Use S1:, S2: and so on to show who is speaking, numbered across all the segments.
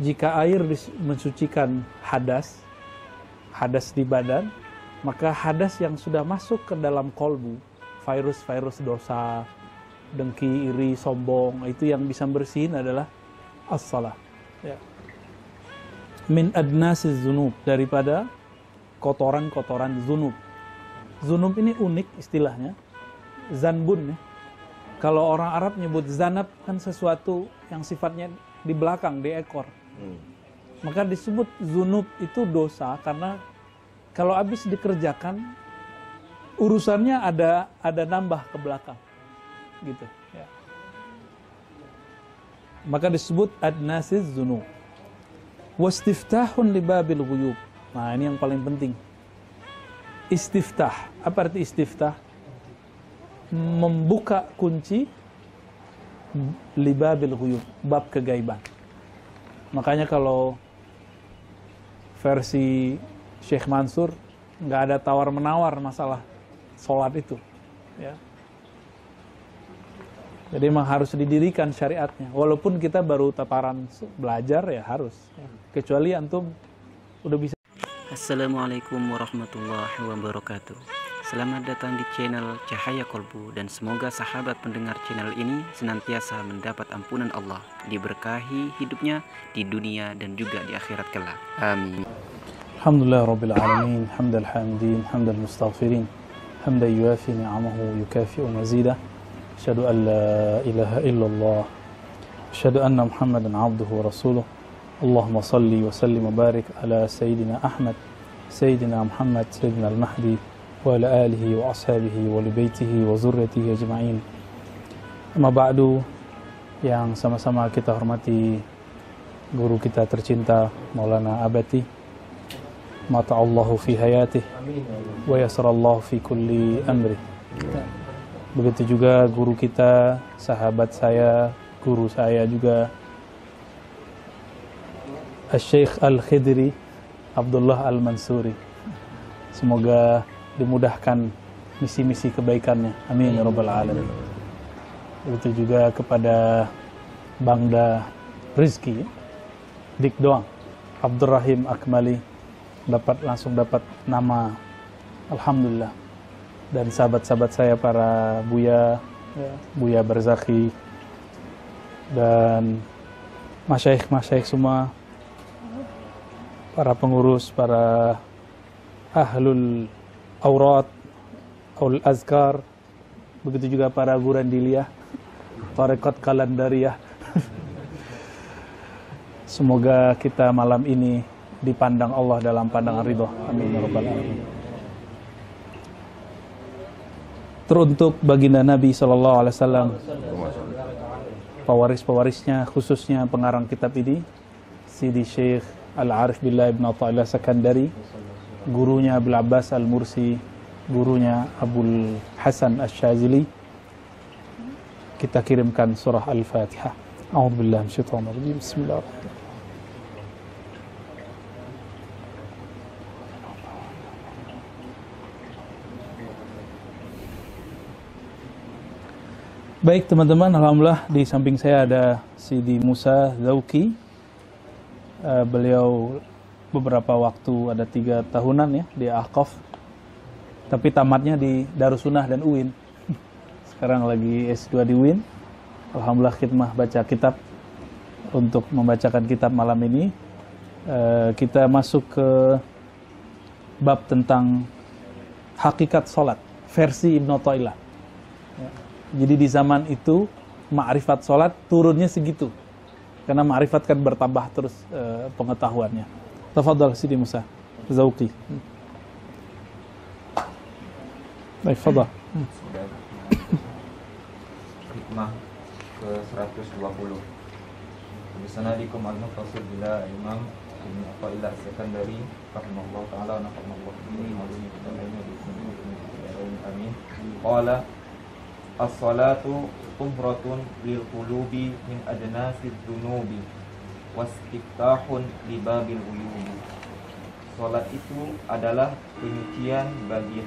S1: jika air mensucikan hadas di badan, maka hadas yang sudah masuk ke dalam kolbu, virus-virus dosa, dengki, iri, sombong, itu yang bisa bersihin adalah as-salah. Ya. Min adnasiz zunub, daripada kotoran-kotoran zunub. Zunub ini unik istilahnya. Zanbun ya. Kalau orang Arab nyebut zanab kan sesuatu yang sifatnya di belakang, di ekor. Maka disebut zunub itu dosa karena kalau habis dikerjakan urusannya ada nambah ke belakang. Gitu ya. Maka disebut adnasiz zunub. Wastiftahun libabil ghuyub. Nah, ini yang paling penting. Istiftah. Apa arti istiftah? Membuka kunci libabil ghuyub, bab kegaiban. Makanya kalau versi Syekh Mansur nggak ada tawar-menawar masalah sholat itu. Ya. Jadi memang harus didirikan syariatnya. Walaupun kita baru tataran belajar ya harus. Kecuali antum udah bisa.
S2: Assalamualaikum warahmatullahi wabarakatuh. Selamat datang di channel Cahaya Kolbu, dan semoga sahabat pendengar channel ini senantiasa mendapat ampunan Allah, diberkahi hidupnya di dunia dan juga di akhirat kelak. Amin.
S1: Alhamdulillah Rabbil Alamin, hamdal hamidin, hamdal mustaghfirin, hamdan yuafi ni'amahu yukafi'u mazidah. Asyhadu an la ilaha illallah, asyhadu anna Muhammadan abduhu wa rasuluh. Allahumma salli wa sallim wa barik ala Sayyidina Ahmad, Sayyidina Muhammad, Sayyidina Al-Mahdi, wa ala alihi wa ashabihi wa libaitihi wa zurriyatihi ajma'in. Amma ba'du, yang sama-sama kita hormati guru kita tercinta Maulana Abati, mata'allahu fi hayatih wa yasrallahu fi kulli amri. Begitu juga guru kita, sahabat saya, guru saya juga, Syekh Al-Khidri Abdullah Al-Mansuri. Semoga dimudahkan misi-misi kebaikannya. Amin ya rabbal alamin. Begitu juga kepada Bangda Rizki, Dik Doang, Abdurrahim Akmali, langsung dapat nama, alhamdulillah. Dan sahabat-sahabat saya para Buya, Buya Barzakhi, dan masyaikh-masyaikh semua, para pengurus, para ahlul aurat, ahlul azkar, begitu juga para Gurandiliyah, tarekat Kalandariyah. Semoga kita malam ini dipandang Allah dalam pandangan ridho. Amin ya rabbal alamin. Teruntuk baginda Nabi SAW, pewaris-pewarisnya, khususnya pengarang kitab ini, Sidi Syekh Al-Arif Billah Ibn Atha'illah Sakandari, gurunya Abul Abbas Al-Mursi, gurunya Abul Hasan Asy-Syazili. Kita kirimkan surah Al-Fatihah. A'udzubillahi minasyaitonir rajim. Bismillahirrahmanirrahim. Baik teman-teman, alhamdulillah di samping saya ada Sidi Musa Zauki. Beliau beberapa waktu, ada 3 tahunan ya di Ahqaf, tapi tamatnya di Darussunnah dan UIN. Sekarang lagi S2 di UIN. Alhamdulillah khidmah baca kitab. Untuk membacakan kitab malam ini, kita masuk ke bab tentang hakikat sholat versi Ibn Atha'illah. Jadi di zaman itu ma'rifat sholat turunnya segitu, karena ma'rifat kan bertambah terus pengetahuannya. Tafadhal Sidi Musa Zauki. Baik, fadhal.
S3: Hikmah ke 120. Bisanadikum al-muttasil bila Imam Ibn Atha'illah Sakandari rahimahullah ta'ala wa nafa'allahu bihi wa bihi wa bihi. Amin. Qala as-salatu tuhratun lil qulubi min adnasid dunubi wastiftahun li babil uyubi. Salat itu adalah penyucian bagi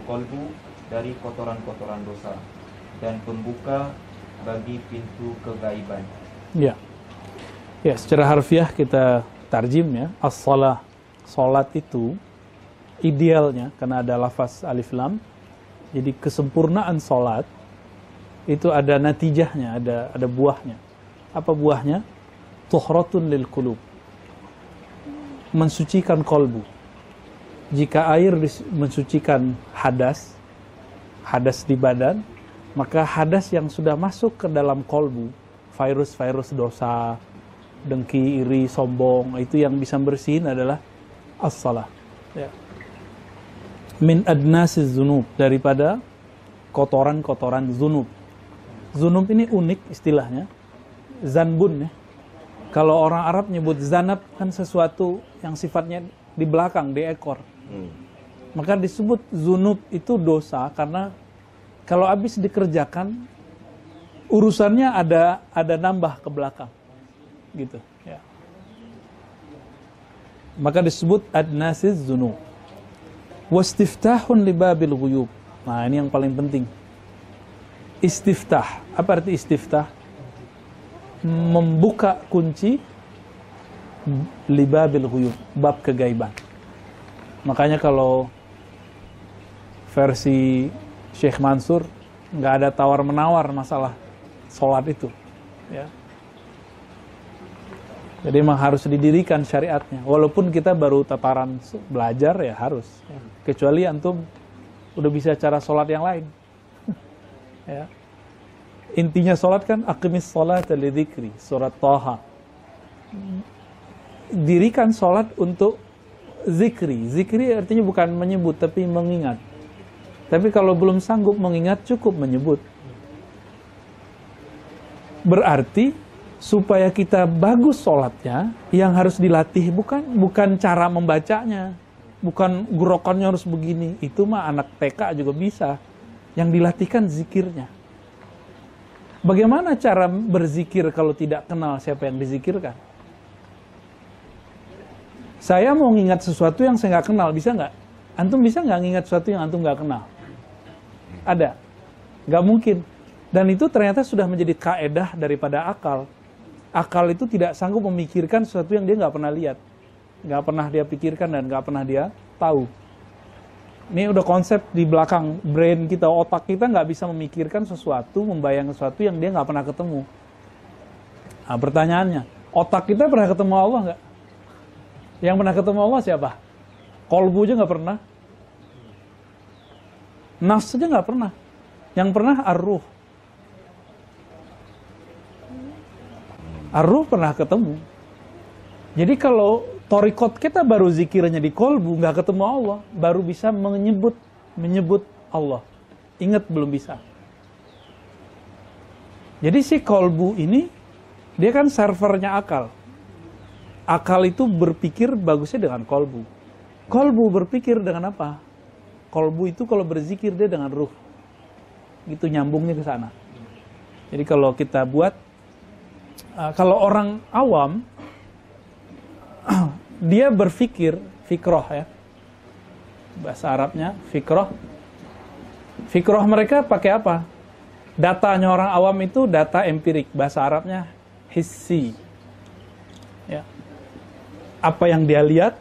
S3: kolbu dari kotoran-kotoran dosa dan pembuka bagi pintu kegaiban.
S1: Ya. Ya, secara harfiah kita tarjim ya, as-shalah, salat itu idealnya karena ada lafaz alif lam. Jadi kesempurnaan salat itu ada natijahnya, ada buahnya. Apa buahnya? Tuhratun lil qulub. Mensucikan kolbu. Jika air mensucikan hadas di badan, maka hadas yang sudah masuk ke dalam kolbu, virus-virus dosa, dengki, iri, sombong, itu yang bisa bersihin adalah as-salah. Ya. Min adnasiz zunub, daripada kotoran-kotoran zunub. Zunub ini unik istilahnya. Zanbun ya. Kalau orang Arab nyebut zanab kan sesuatu yang sifatnya di belakang, di ekor. Maka disebut zunub itu dosa karena kalau habis dikerjakan urusannya ada nambah ke belakang. Gitu ya. Maka disebut adnasiz zunub. Wastiftahun libabil ghuyub. Nah, ini yang paling penting. Istiftah. Apa arti istiftah? Membuka kunci libabil ghuyub, bab kegaiban. Makanya kalau versi Syekh Mansur nggak ada tawar-menawar masalah sholat itu ya. Jadi memang harus didirikan syariatnya. Walaupun kita baru tataran belajar ya harus ya. Kecuali antum udah bisa cara sholat yang lain ya. Intinya sholat kan aqimis sholata lidzikri, surat Thaha. Dirikan sholat untuk zikri. Zikri artinya bukan menyebut tapi mengingat. Tapi kalau belum sanggup mengingat cukup menyebut. Berarti supaya kita bagus sholatnya, yang harus dilatih bukan cara membacanya, bukan gurokannya harus begini. Itu mah anak TK juga bisa. Yang dilatihkan zikirnya. Bagaimana cara berzikir kalau tidak kenal siapa yang dizikirkan? Saya mau ngingat sesuatu yang saya nggak kenal, bisa nggak? Antum bisa nggak ngingat sesuatu yang antum nggak kenal? Ada? Nggak mungkin. Dan itu ternyata sudah menjadi kaedah daripada akal. Akal itu tidak sanggup memikirkan sesuatu yang dia nggak pernah lihat, nggak pernah dia pikirkan dan nggak pernah dia tahu. Ini udah konsep di belakang brain kita, otak kita nggak bisa memikirkan sesuatu, membayangkan sesuatu yang dia nggak pernah ketemu. Nah, pertanyaannya, otak kita pernah ketemu Allah nggak? Yang pernah ketemu Allah siapa? Kolbu aja nggak pernah. Nafs aja nggak pernah. Yang pernah ar-ruh. Ar-ruh pernah ketemu. Jadi kalau torikot kita baru zikirnya di kolbu, nggak ketemu Allah, baru bisa menyebut Allah. Ingat belum bisa. Jadi si kolbu ini, dia kan servernya akal. Akal itu berpikir bagusnya dengan kolbu. Kolbu berpikir dengan apa? Kolbu itu kalau berzikir dia dengan ruh. Gitu nyambungnya ke sana. Jadi kalau kita buat, kalau orang awam, dia berpikir, fikroh ya. Bahasa Arabnya, fikroh. Fikroh mereka pakai apa? Datanya orang awam itu data empirik. Bahasa Arabnya, hissi. Ya. Apa yang dia lihat,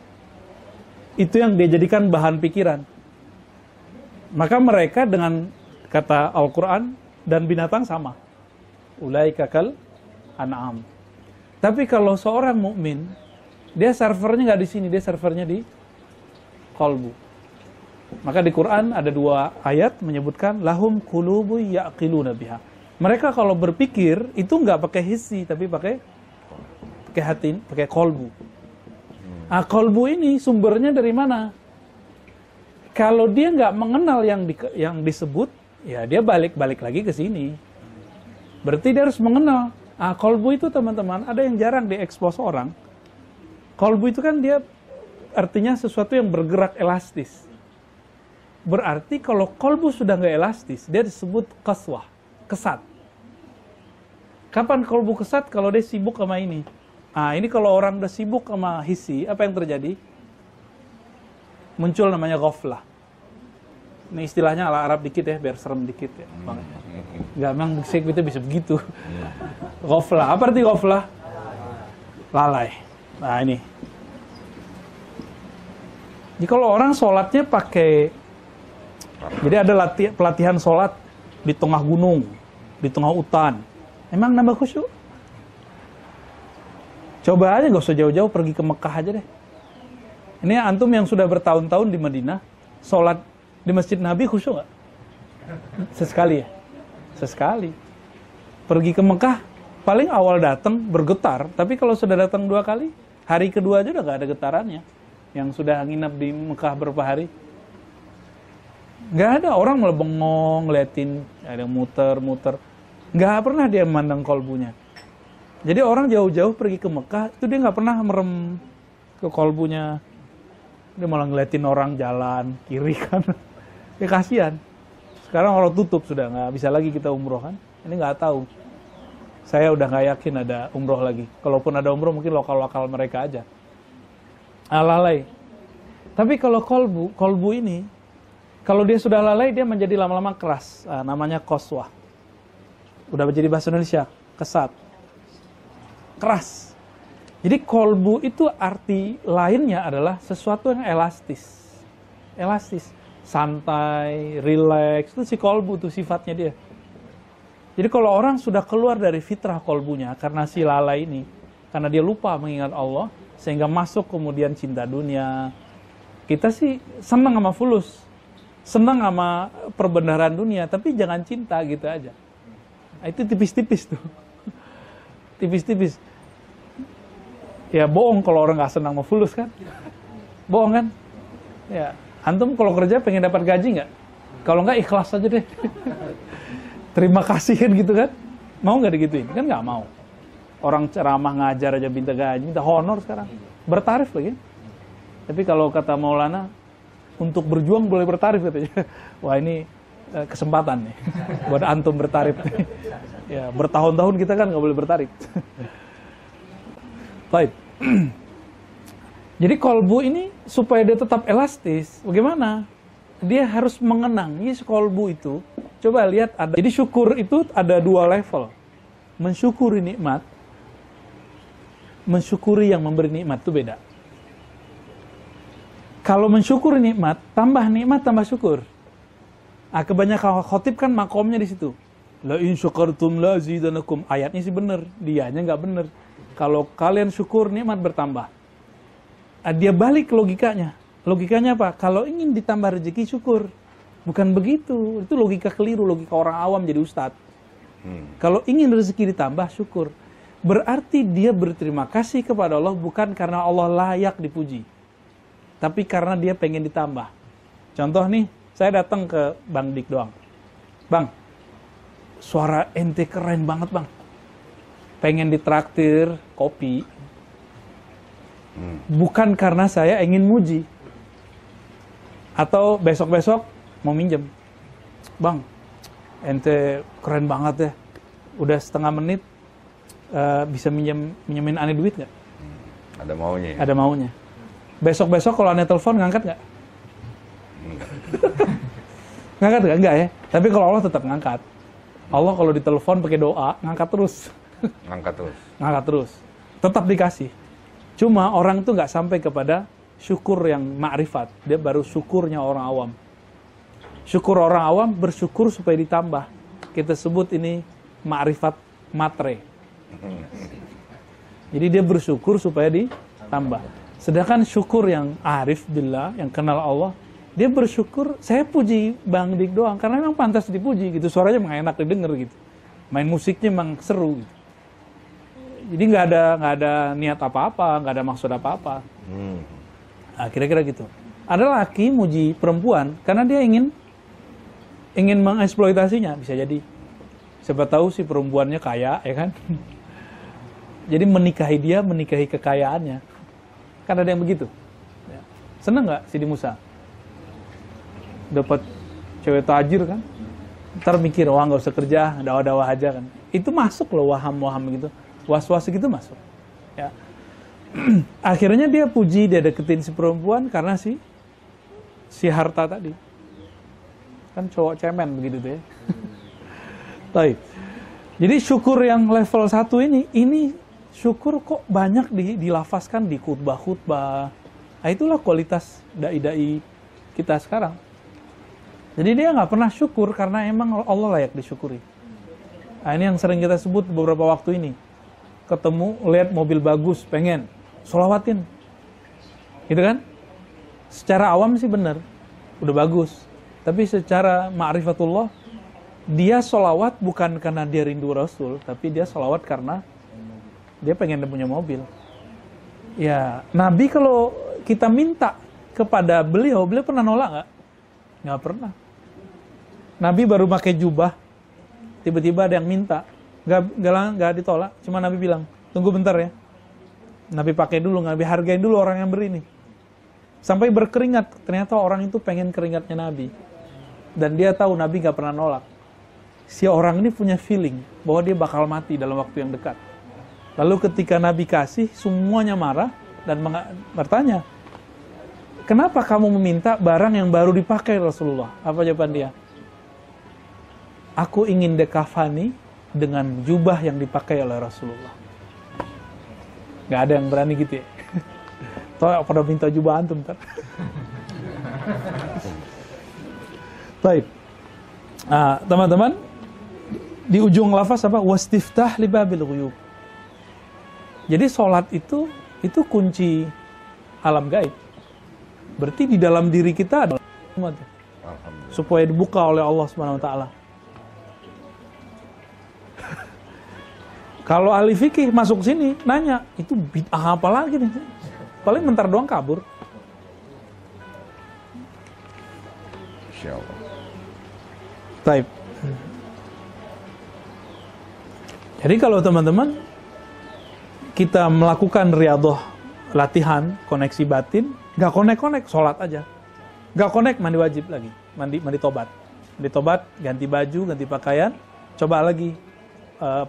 S1: itu yang dia jadikan bahan pikiran. Maka mereka dengan kata Al-Quran dan binatang sama. Ulaika kal an'am. Tapi kalau seorang mukmin, dia servernya nggak di sini, dia servernya di qalbu. Maka di Quran ada 2 ayat menyebutkan lahum qulubu ya'qiluna biha. Mereka kalau berpikir itu nggak pakai hissi, tapi pakai hati, pakai qalbu. Nah, qalbu ini sumbernya dari mana? Kalau dia nggak mengenal yang disebut, ya dia balik lagi ke sini. Berarti dia harus mengenal. Ah, qalbu itu teman-teman, ada yang jarang diekspos orang. Qalbu itu kan dia artinya sesuatu yang bergerak elastis. Berarti kalau qalbu sudah nggak elastis, dia disebut qaswah, kesat. Kapan qalbu kesat? Kalau dia sibuk sama ini. Ah, ini kalau orang udah sibuk sama hisi, apa yang terjadi? Muncul namanya ghaflah. Ini istilahnya ala Arab dikit ya, biar serem dikit ya. Nggak, memang kita bisa begitu. Ghaflah. Apa arti ghaflah? lalai. Nah ini. Jadi kalau orang sholatnya pakai, jadi ada pelatihan sholat di tengah gunung, di tengah hutan. Emang nambah khusyuk? Coba aja, gak usah jauh-jauh, pergi ke Mekah aja deh. Ini antum yang sudah bertahun-tahun di Madinah, sholat di Masjid Nabi khusyuk gak? Sesekali ya? Sesekali. Pergi ke Mekah, paling awal datang bergetar, tapi kalau sudah datang 2 kali, hari kedua aja udah gak ada getarannya. Yang sudah nginap di Mekah berapa hari. Gak ada, orang malah bengong, ngeliatin, ada yang muter-muter. Gak pernah dia memandang kolbunya. Jadi orang jauh-jauh pergi ke Mekah, itu dia gak pernah merem ke kolbunya. Dia malah ngeliatin orang jalan, kiri kan. Ya kasihan. Sekarang orang tutup sudah, gak bisa lagi kita umroh kan. Ini gak tahu. Saya udah gak yakin ada umroh lagi. Kalaupun ada umroh mungkin lokal-lokal mereka aja. Lalai. Tapi kalau kolbu ini, kalau dia sudah lalai, dia menjadi lama-lama keras. Namanya qaswah. Udah menjadi bahasa Indonesia, kesat. Keras. Jadi kolbu itu arti lainnya adalah sesuatu yang elastis. Elastis. Santai, rileks. Itu si kolbu, itu sifatnya dia. Jadi kalau orang sudah keluar dari fitrah kolbunya, karena si lalai ini, karena dia lupa mengingat Allah, sehingga masuk kemudian cinta dunia. Kita sih senang sama fulus, senang sama perbendaharaan dunia, tapi jangan cinta gitu aja. Nah, itu tipis-tipis tuh. Tipis-tipis. Ya bohong kalau orang nggak senang sama fulus kan. Bohong kan? Ya, antum kalau kerja pengen dapat gaji nggak? Kalau nggak ikhlas aja deh. Terima kasih kan gitu kan? Mau nggak digituin? Kan nggak mau. Orang ceramah ngajar aja minta gaji, minta honor sekarang. Bertarif lagi. Tapi kalau kata Maulana, untuk berjuang boleh bertarif katanya. Wah ini kesempatan nih. Buat antum bertarif nih. Ya, bertahun-tahun kita kan nggak boleh bertarif. Baik. Jadi kolbu ini supaya dia tetap elastis, bagaimana? Dia harus mengenang. Ini kolbu itu, coba lihat ada. Jadi syukur itu ada 2 level. Mensyukuri nikmat, mensyukuri yang memberi nikmat itu beda. Kalau mensyukuri nikmat, tambah syukur. Kebanyakan khotib kan makomnya di situ. La in syukartum la zidanakum. Ayatnya sih benar, dianya nggak benar. Kalau kalian syukur, nikmat bertambah. Dia balik logikanya. Logikanya apa? Kalau ingin ditambah rezeki, syukur. Bukan begitu. Itu logika keliru, logika orang awam jadi ustadz. Kalau ingin rezeki ditambah, syukur. Berarti dia berterima kasih kepada Allah bukan karena Allah layak dipuji, tapi karena dia pengen ditambah. Contoh nih, saya datang ke Bang Dik doang. Bang, suara ente keren banget bang. Pengen ditraktir kopi. Bukan karena saya ingin muji. Atau besok-besok mau minjem. Bang, ente keren banget ya. Udah setengah menit, bisa minjemin aneh duit nggak?
S4: Ada maunya ya?
S1: Ada maunya. Besok-besok kalau aneh telepon, ngangkat nggak? Ngangkat nggak? Enggak ya. Tapi kalau Allah tetap ngangkat. Allah kalau ditelepon pakai doa, ngangkat terus. Ngangkat terus. Tetap dikasih. Cuma orang tuh nggak sampai kepada syukur yang ma'rifat. Dia baru syukurnya orang awam. Syukur orang awam bersyukur supaya ditambah. Kita sebut ini ma'rifat matre. Jadi dia bersyukur supaya ditambah. Sedangkan syukur yang arif billah, yang kenal Allah, dia bersyukur, saya puji Bang Dik doang karena memang pantas dipuji gitu, suaranya memang enak didengar gitu. Main musiknya memang seru gitu. Jadi nggak ada niat apa-apa, nggak ada maksud apa-apa. Nah, kira-kira gitu. Ada laki muji perempuan karena dia ingin mengeksploitasinya, bisa jadi. Siapa tahu si perempuannya kaya, ya kan? Jadi menikahi dia, menikahi kekayaannya. Kan ada yang begitu. Seneng nggak Sidi Musa? Dapat cewek tajir kan? Ntar mikir, wah nggak usah kerja, dakwah-dakwah aja kan? Itu masuk loh waham-waham gitu. Was-was gitu masuk. Ya. Akhirnya dia puji, dia deketin si perempuan karena si harta tadi. Kan cowok cemen begitu tuh ya. Baik. Jadi syukur yang level 1 ini syukur kok banyak dilafazkan di khutbah-khutbah. Nah, itulah kualitas dai-dai kita sekarang. Jadi dia nggak pernah syukur karena emang Allah layak disyukuri. Nah, ini yang sering kita sebut beberapa waktu ini. Ketemu, lihat mobil bagus, pengen sholawatin. Gitu kan? Secara awam sih benar, udah bagus. Tapi secara ma'rifatullah, dia sholawat bukan karena dia rindu Rasul, tapi dia sholawat karena dia pengen punya mobil. Ya, Nabi kalau kita minta kepada beliau pernah nolak nggak? Nggak pernah. Nabi baru pakai jubah, tiba-tiba ada yang minta, nggak ditolak. Cuma Nabi bilang, tunggu bentar ya. Nabi pakai dulu, Nabi hargain dulu orang yang beri nih. Sampai berkeringat, ternyata orang itu pengen keringatnya Nabi. Dan dia tahu Nabi nggak pernah nolak. Si orang ini punya feeling bahwa dia bakal mati dalam waktu yang dekat. Lalu ketika Nabi kasih, semuanya marah dan bertanya, kenapa kamu meminta barang yang baru dipakai Rasulullah? Apa jawaban dia? Aku ingin dekafani dengan jubah yang dipakai oleh Rasulullah. Gak ada yang berani gitu ya. Toh pada minta jubah antum ntar. Baik. Teman-teman, di ujung lafaz apa? Wastiftah li babil ghuyub. Jadi sholat itu kunci alam gaib. Berarti di dalam diri kita ada supaya dibuka oleh Allah Subhanahu wa taala. Kalau ahli fikih masuk sini nanya, itu bid'ah apa lagi nih? Paling bentar doang kabur.
S4: Insyaallah.
S1: Taib. Jadi kalau teman-teman kita melakukan riyadhah, latihan koneksi batin, nggak konek-konek, sholat aja. Nggak konek, mandi wajib lagi, mandi tobat. Mandi tobat, ganti baju, ganti pakaian, coba lagi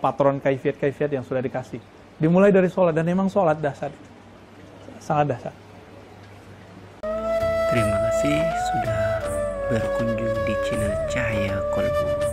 S1: patron kaifiat yang sudah dikasih. Dimulai dari sholat, dan memang sholat dasar, sangat dasar.
S2: Terima kasih sudah berkunjung di channel Cahaya Kolbu.